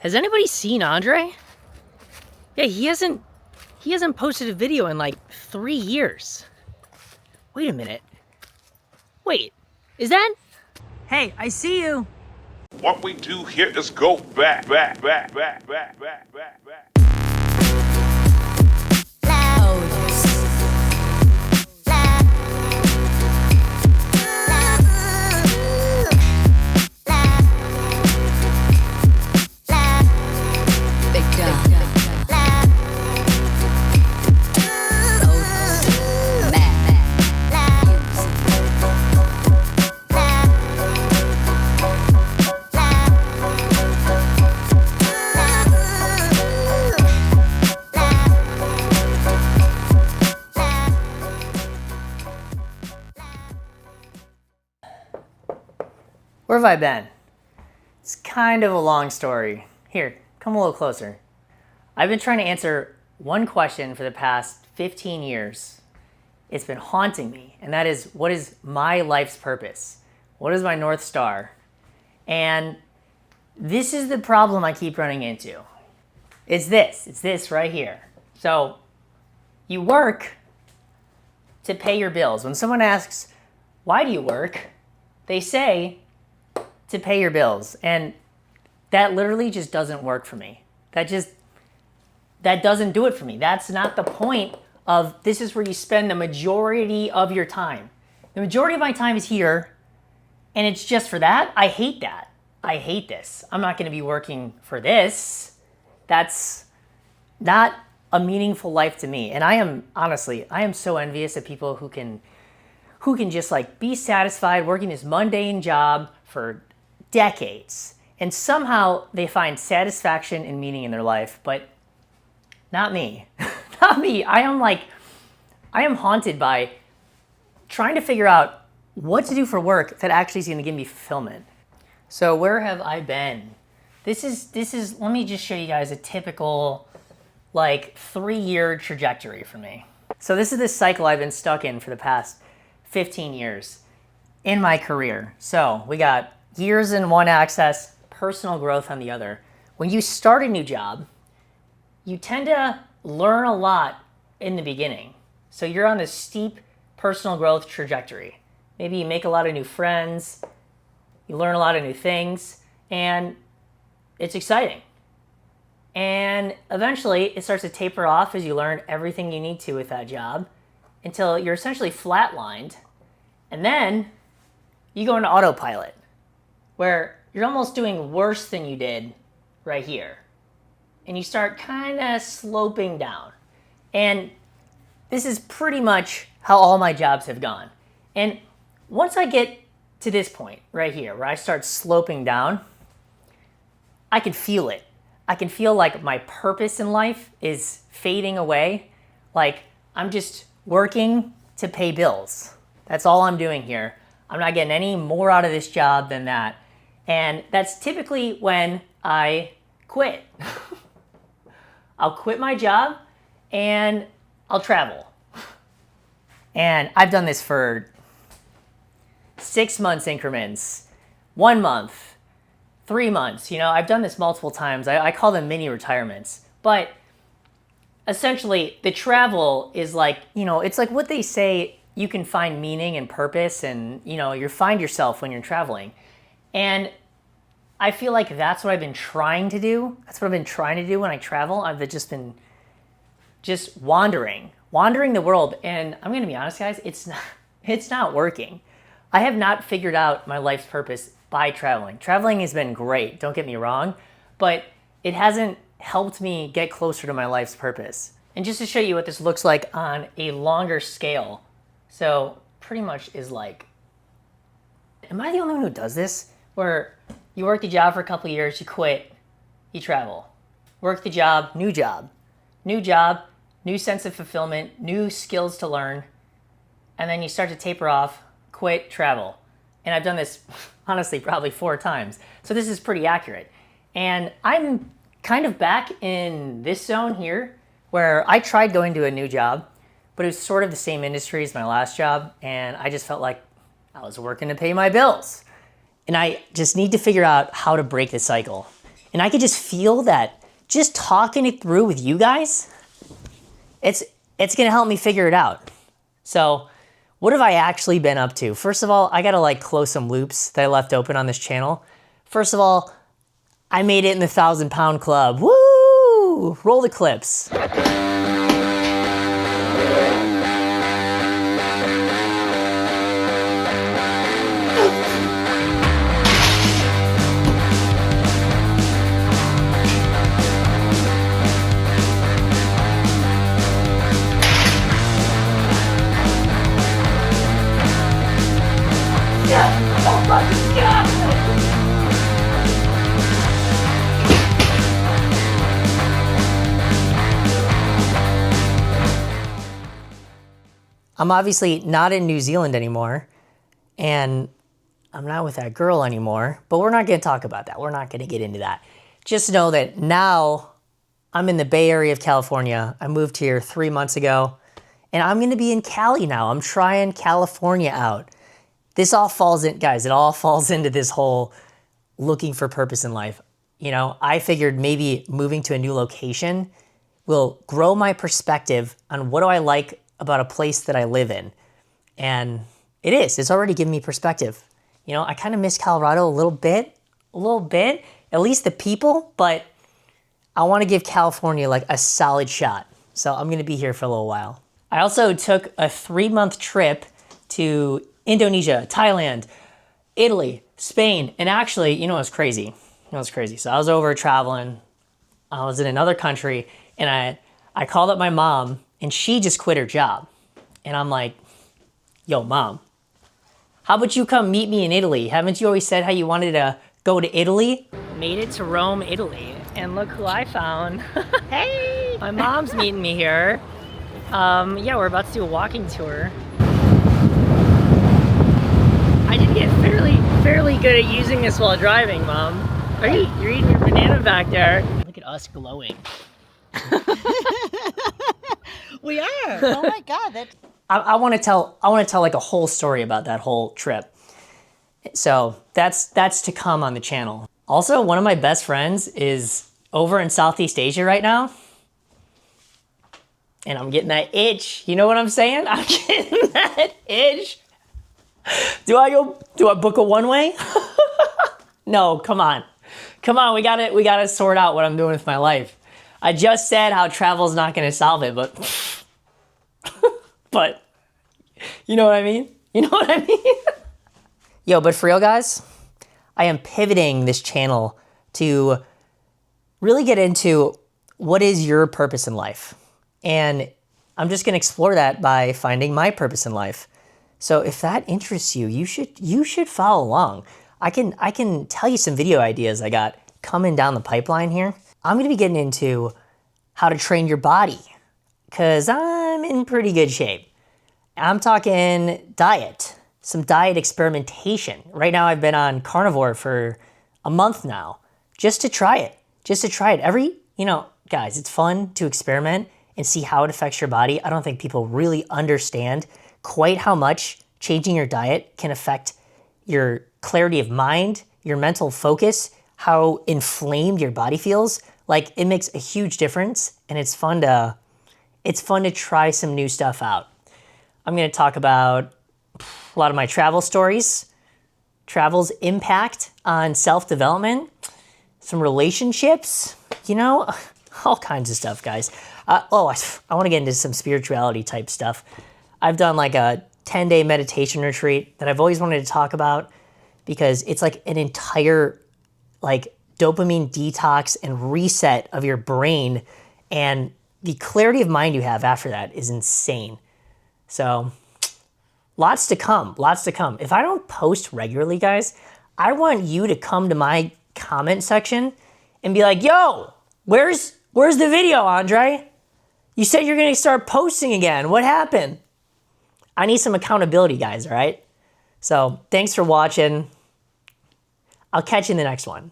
Has anybody seen Andre? Yeah, he hasn't posted a video in like 3 years. Wait a minute. Wait, is that? Hey, I see you. What we do here is go back. Where have I been? It's kind of a long story. Here, come a little closer. I've been trying to answer one question for the past 15 years. It's been haunting me, and that is, what is my life's purpose? What is my North Star? And this is the problem I keep running into. It's this right here. So you work to pay your bills. When someone asks, why do you work? They say, to pay your bills. And that literally just doesn't work for me. That doesn't do it for me. That's not the point of, this is where you spend the majority of your time. The majority of my time is here, and it's just for that. I hate that. I hate this. I'm not going to be working for this. That's not a meaningful life to me. And I am so envious of people who can just like be satisfied working this mundane job for decades, and somehow they find satisfaction and meaning in their life. But not me. Not me. I am haunted by trying to figure out what to do for work that actually is going to give me fulfillment. So where have I been? This is let me just show you guys a typical like 3-year trajectory for me. So this is the cycle I've been stuck in for the past 15 years in my career. So we got years in one axis, personal growth on the other. When you start a new job, you tend to learn a lot in the beginning. So you're on this steep personal growth trajectory. Maybe you make a lot of new friends, you learn a lot of new things, and it's exciting. And eventually it starts to taper off as you learn everything you need to with that job until you're essentially flatlined. And then you go into autopilot, where you're almost doing worse than you did right here. And you start kind of sloping down. And this is pretty much how all my jobs have gone. And once I get to this point right here, where I start sloping down, I can feel it. I can feel like my purpose in life is fading away. Like I'm just working to pay bills. That's all I'm doing here. I'm not getting any more out of this job than that. And that's typically when I quit. I'll quit my job and I'll travel. And I've done this for 6 months increments, 1 month, 3 months. You know, I've done this multiple times. I call them mini retirements. But essentially, the travel is like, you know, it's like what they say, you can find meaning and purpose, and, you know, you find yourself when you're traveling. And I feel like that's what I've been trying to do. That's what I've been trying to do when I travel. I've just been wandering the world. And I'm going to be honest, guys, it's not working. I have not figured out my life's purpose by traveling. Traveling has been great, don't get me wrong, but it hasn't helped me get closer to my life's purpose. And just to show you what this looks like on a longer scale, so pretty much is like, am I the only one who does this? Where you work the job for a couple of years, you quit, you travel. Work the job, new sense of fulfillment, new skills to learn, and then you start to taper off, quit, travel. And I've done this, honestly, probably 4 times. So this is pretty accurate. And I'm kind of back in this zone here, where I tried going to a new job, but it was sort of the same industry as my last job, and I just felt like I was working to pay my bills. And I just need to figure out how to break the cycle. And I could just feel that just talking it through with you guys, it's gonna help me figure it out. So what have I actually been up to? First of all, I gotta like close some loops that I left open on this channel. First of all, I made it in the 1,000-pound club. Woo! Roll the clips. Oh my God! I'm obviously not in New Zealand anymore, and I'm not with that girl anymore, but we're not going to talk about that. We're not going to get into that. Just know that now I'm in the Bay Area of California. I moved here 3 months ago, and I'm going to be in Cali now. I'm trying California out. This all falls in, guys, it all falls into this whole looking for purpose in life. You know, I figured maybe moving to a new location will grow my perspective on what do I like about a place that I live in. And it's already given me perspective. You know, I kind of miss Colorado a little bit, at least the people, but I want to give California like a solid shot. So I'm going to be here for a little while. I also took a 3-month trip to Indonesia, Thailand, Italy, Spain, and actually, you know what's crazy? So I was over traveling, I was in another country, and I called up my mom, and she just quit her job. And I'm like, yo, Mom, how about you come meet me in Italy? Haven't you always said how you wanted to go to Italy? Made it to Rome, Italy, and look who I found. Hey! My mom's meeting me here. Yeah, we're about to do a walking tour. I did get fairly good at using this while driving, Mom. You're eating your banana back there. Look at us glowing. We are. Oh my God, I want to tell like a whole story about that whole trip. So that's to come on the channel. Also, one of my best friends is over in Southeast Asia right now. And I'm getting that itch. You know what I'm saying? I'm getting that itch. Do I book a one-way? No, come on. We gotta sort out what I'm doing with my life. I just said how travel's not gonna solve it, but you know what I mean? Yo, but for real, guys, I am pivoting this channel to really get into what is your purpose in life. And I'm just gonna explore that by finding my purpose in life. So if that interests you, you should follow along. I can tell you some video ideas I got coming down the pipeline here. I'm gonna be getting into how to train your body, because I'm in pretty good shape. I'm talking diet, some diet experimentation. Right now I've been on carnivore for a month now, just to try it. Guys, it's fun to experiment and see how it affects your body. I don't think people really understand quite how much changing your diet can affect your clarity of mind, your mental focus, how inflamed your body feels. Like, it makes a huge difference, and it's fun to try some new stuff out. I'm going to talk about a lot of my travel stories, travel's impact on self-development, some relationships, all kinds of stuff, guys. I want to get into some spirituality type stuff. I've done like a 10-day meditation retreat that I've always wanted to talk about, because it's like an entire dopamine detox and reset of your brain, and the clarity of mind you have after that is insane. So lots to come. If I don't post regularly, guys, I want you to come to my comment section and be like, yo, where's the video, Andre? You said you're going to start posting again. What happened? I need some accountability, guys, all right? So thanks for watching. I'll catch you in the next one.